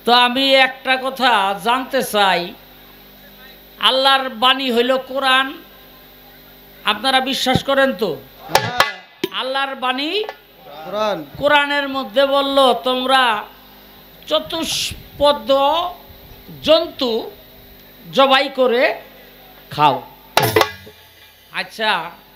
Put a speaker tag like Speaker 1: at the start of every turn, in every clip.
Speaker 1: তো আমি একটা কথা জানতে চাই, আল্লাহর বাণী হইল কোরআন, আপনারা বিশ্বাস করেন তো? আল্লাহর বাণী কোরআন, কোরআনের মধ্যে বলল তোমরা চতুষ্পদ জন্তু জবাই করে খাও। আচ্ছা,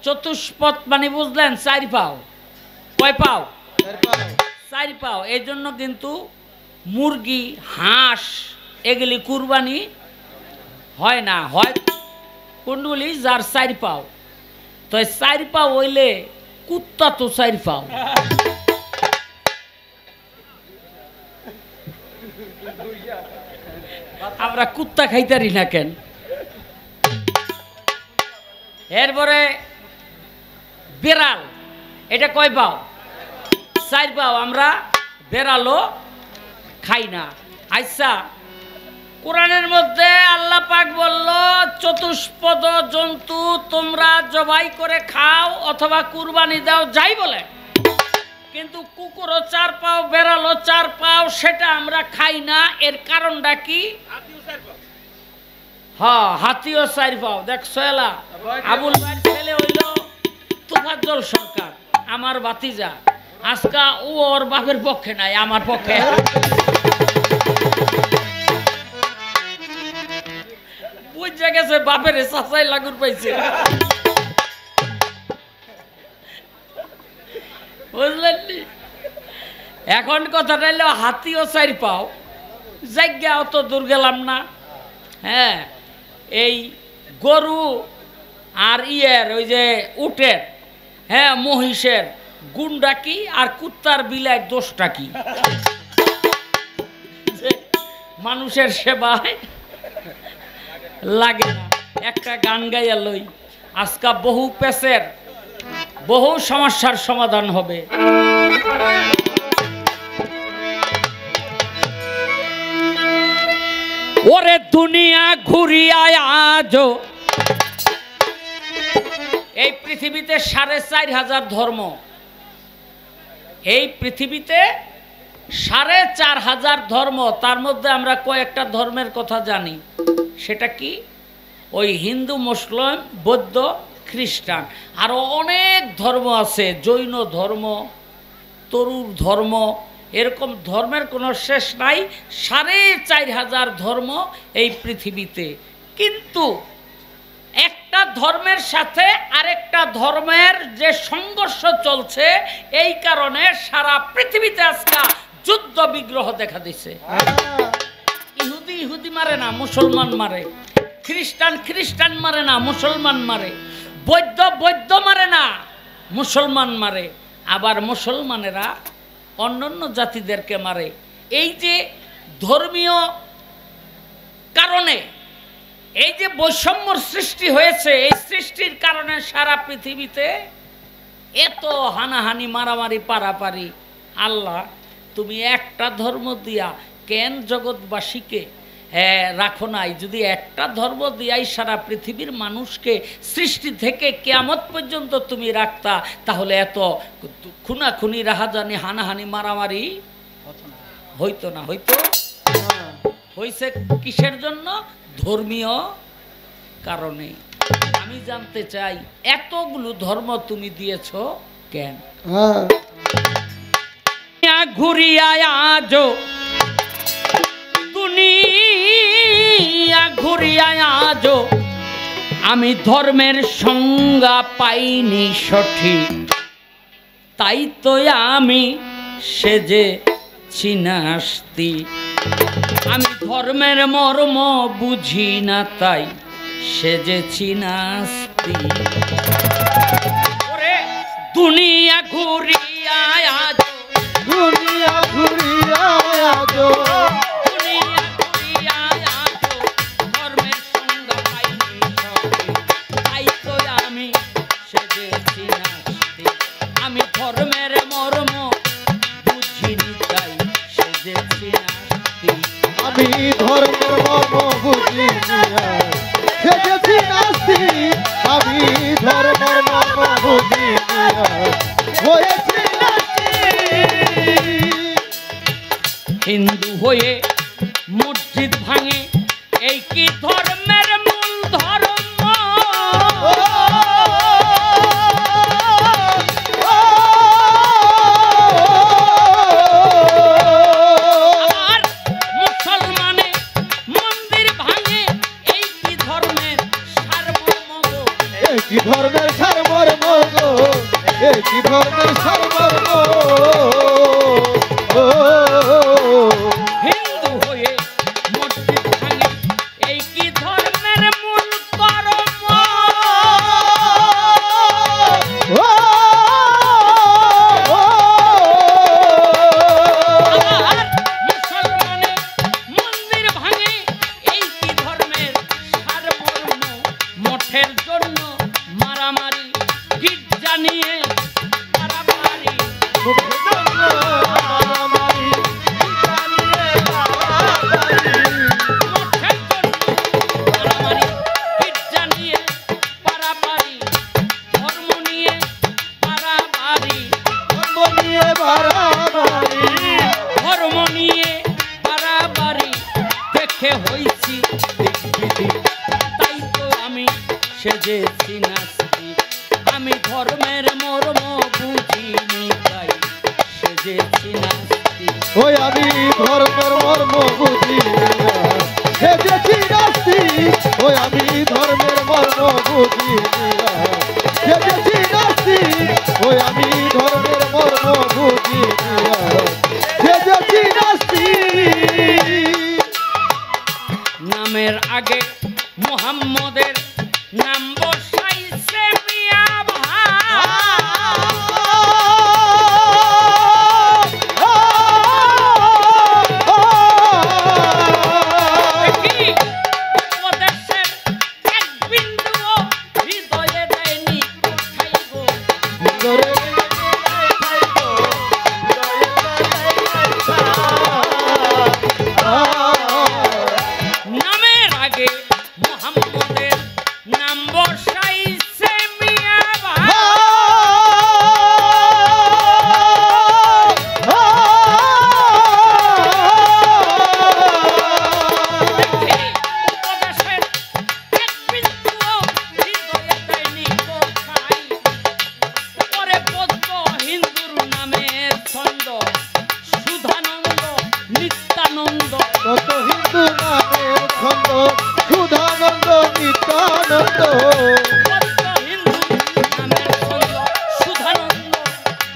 Speaker 1: চতুষ্পদ মানে বুঝলেন? চার পাও। কয় পাও? চার পাও। এই জন্য কিন্তু মুরগি, হাঁস এগুলি কুরবানি হয় না, হয় কোনগুলি যার চার পাও। তো চার পাও হইলে কুত্তা তো চার পাও। আমরা কুত্তা খাইতারি না কেন? এরপরে বেড়াল, এটা কয় পাও? চার পাও। আমরা বেড়ালও খাই না। আচ্ছা, কোরআনের মধ্যে আল্লাহ পাক বলল চতুষ্পদ জন্তু তোমরা জবাই করে খাও অথবা কুরবানি দাও, যাই বলে, কিন্তু কুকুরও চার পাও, বেড়ালও চার পাও, সেটা আমরা খাই না। এর কারণটা কি? হ্যাঁ, হাতিও চার পাও। দেখছো এলা, আবুল ভাইয়ের ছেলে হইল তোফাজ্জল সরকার, আমার ভাতিজা। আজকা ও ওর বাপের পক্ষে নাই, আমার পক্ষে। বুঝে গেছে বাপের চাচাই লাগুর পাইছে, বুঝলেন? এখন কথাটা হলো হাতিও চার পাও, জায়গা অত দূর গেলাম না। হ্যাঁ, এই গরু আর ওই যে উটের, হ্যাঁ মহিষের গুণটা কি আর কুত্তার বিলাই দোষটা কি? মানুষের সেবায় লাগে না। একটা গান গাইয়া লই, আজকা বহু পেশের বহু সমস্যার সমাধান হবে। ওরে দুনিয়া ঘুরিয়ায় আজো, এই পৃথিবীতে ৪,৫০০ ধর্ম। এই পৃথিবীতে ৪,৫০০ ধর্ম। তার মধ্যে আমরা কয়েকটা ধর্মের কথা জানি। সেটা কি? ওই হিন্দু, মুসলিম, বৌদ্ধ, খ্রিস্টান, আরও অনেক ধর্ম আছে, জৈন ধর্ম, তরুর ধর্ম, এরকম ধর্মের কোনো শেষ নাই। ৪,৫০০ ধর্ম এই পৃথিবীতে। কিন্তু একটা ধর্মের সাথে আরেকটা ধর্মের যে সংঘর্ষ চলছে, এই কারণে সারা পৃথিবীতে আজকে যুদ্ধ বিগ্রহ দেখা দিছে। ইহুদি ইহুদি মারে না, মুসলমান মারে। খ্রিস্টান খ্রিস্টান মারে না, মুসলমান মারে। বৌদ্ধ বৌদ্ধ মারে না, মুসলমান মারে। আবার মুসলমানেরা অন্যান্য জাতিদেরকে মারে। এই যে ধর্মীয় কারণে এই যে বৈষম্যর সৃষ্টি হয়েছে, এই সৃষ্টির কারণে সারা পৃথিবীতে এত হানাহানি, মারামারি, পারাপারি। আল্লাহ, তুমি একটা ধর্ম দিয়া কেন জগৎবাসীকে রাখো নাই? যদি একটা ধর্ম দিয়াই সারা পৃথিবীর মানুষকে সৃষ্টি থেকে কিয়ামত পর্যন্ত তুমি রাখতা, তাহলে এত খুনাখুনি, রাহাজানি, হানাহানি, মারামারি হইতো না। হইতো হইছে কিসের জন্য? ধর্মীয় কারণে। আমি জানতে চাই এতগুলো ধর্ম তুমি দিয়েছ কেন? ঘুরিয়া আজো, দুনিয়া ঘুরিয়া আজো, আমি ধর্মের সংজ্ঞা পাইনি সঠিক, তাই তো আমি সেজেছি নাস্তিক। আমি ধর্মের মর্ম বুঝি না, তাই সেজেছি নাস্তিক। ওরে দুনিয়া ঘুরিয়া আজো, দুনিয়া ঘুরিয়া আজো, দুনিয়া ঘুরিয়া আজো, ধর্মের সংজ্ঞা পাইনি সঠিক, তাই তো আমি সেজেছি নাস্তিক। আমি ধর্মের মর্ম বুঝিনি, তাই সেজেছি নাস্তিক।
Speaker 2: আমি ধর্মের মর্ম বুঝিনি, সেজেছি নাস্তিক। আমি ধর্মের মর্ম বুঝিনি, হয়েছি নাস্তিক।
Speaker 1: হিন্দু হয়ে মসজিদ ভাঙে এই কি ধর্মের মূল ধর্ম আর মুসলমানে মন্দির ভাঙে এই কি ধর্মের সারমর্ম
Speaker 2: এই কি ধর্মের সারমর্ম গো এই কি ধর্মের সারমর্ম
Speaker 1: হিন্দু হয়ে মসজিদ ভাঙে এই কি ধর্মের মূল কর্ম আর মুসলমানে মন্দির ভাঙে এই কি ধর্মের সারমর্ম মঠের জন্য মারামারি গির্জা নিয়ে মারামারি মঠের জন্য মারামারি গির্জা নিয়ে পারাপারি ধর্ম নিয়ে পারাপারি ধর্ম নিয়ে পারাপারি দেখে হইছি দিকবিদিক তাই তো আমি সেজেছি নাস্তিক আমি ধর্মের মর্ম বুঝিনি তাই সেজেছি নাস্তিক
Speaker 2: ওই আমি ধর্মের মর্ম বুঝি সেজেছি নাস্তিক ওই আমি ধর্মের মর্ম বুঝি সেজেছি নাস্তিক ওই আমি ধর্মের মর্ম বুঝি সেজেছি নাস্তিক
Speaker 1: নামের আগে মুহাম্মদের নাম বসাইছে মিয়া ভাই উপদেশের এক বিন্দুও হৃদয়ে দেয়নি কোথায় গো নামের আগে মুহাম্মদের নাম বসাইছে মিয়া ভাই উপদেশের এক বিন্দুও হৃদয়ে দেয়নি কোথায় পরে বৌদ্ধ হিন্দুর নামের ছন্দ সুধানন্দ নিত্যানন্দ
Speaker 2: কত হিন্দু নামের ছন্দ সুধানন্দ নিত্যানন্দ
Speaker 1: বৌদ্ধ হিন্দু নামের ছন্দ সুধানন্দ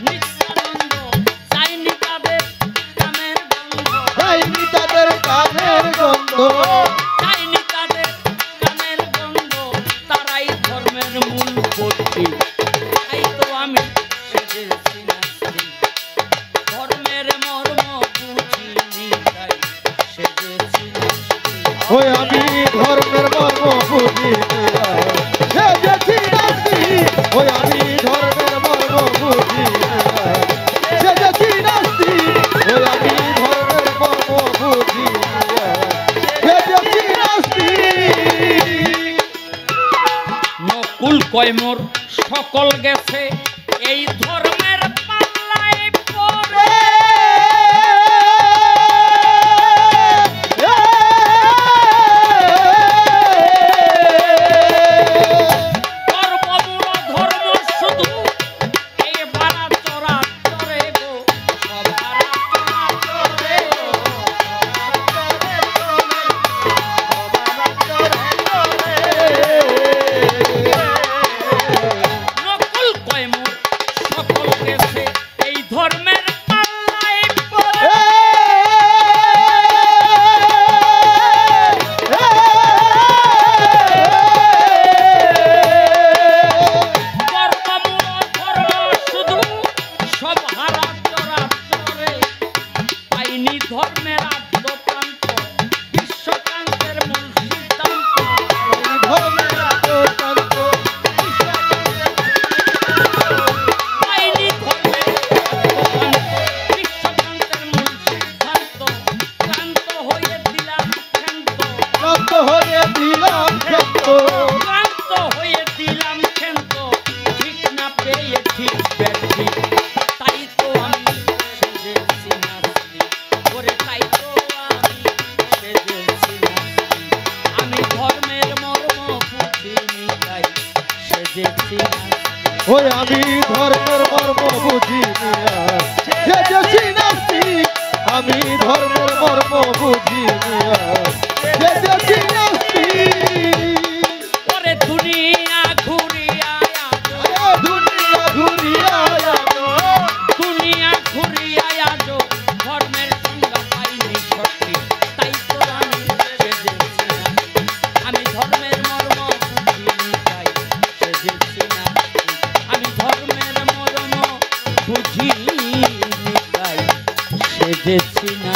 Speaker 1: নিত্যানন্দ চাইনি তাদের কামের গন্ধ
Speaker 2: যাইনি তাদের কানের গন্ধ
Speaker 1: চাইনি তাদের কামের গন্ধ তারাই ধর্মের মূল পত্তি তাই তো আমি সেজেছি নাস্তিক ধর্মের মর্ম বুঝিনি তাই সেজেছি নাস্তিক
Speaker 2: ওই আমি ধর্মের মর্ম বুঝি সেজেছি নাস্তিক ওই আমি ধর্মের মর্ম বুঝি সেজেছি নাস্তিক ওই আমি ধর্মের মর্ম বুঝি সেজেছি নাস্তিক
Speaker 1: নকুল কয়মোর সকল গেছে এই ধর্মের পাল্লায় পড়ে সর্বমূল ধর্ম শুধু এই ভাড়া চড়া চড়ে গো ভাড়া চড়া চড়ে নকুল কয়মোর
Speaker 2: ওই আমি ধর্মের মর্ম বুঝিনি আর সেজেছি নাস্তিক আমি ধর্মের মর্ম বুঝিনি আর সেজেছি নাস্তিক
Speaker 1: ওরে দুনিয়া ঘুরিয়া
Speaker 2: দুনিয়া ঘুরিয়া
Speaker 1: দুনিয়া ঘুরিয়া আজো ধর্মের সংজ্ঞা পাইনি সত্যি তাই তো আমি সেজেছি না আমি ধর্মের মর্ম বুঝিনি তাই সেজেছি না আমি ধর্মের মর্ম বুঝিনি তাই সেজেছি না।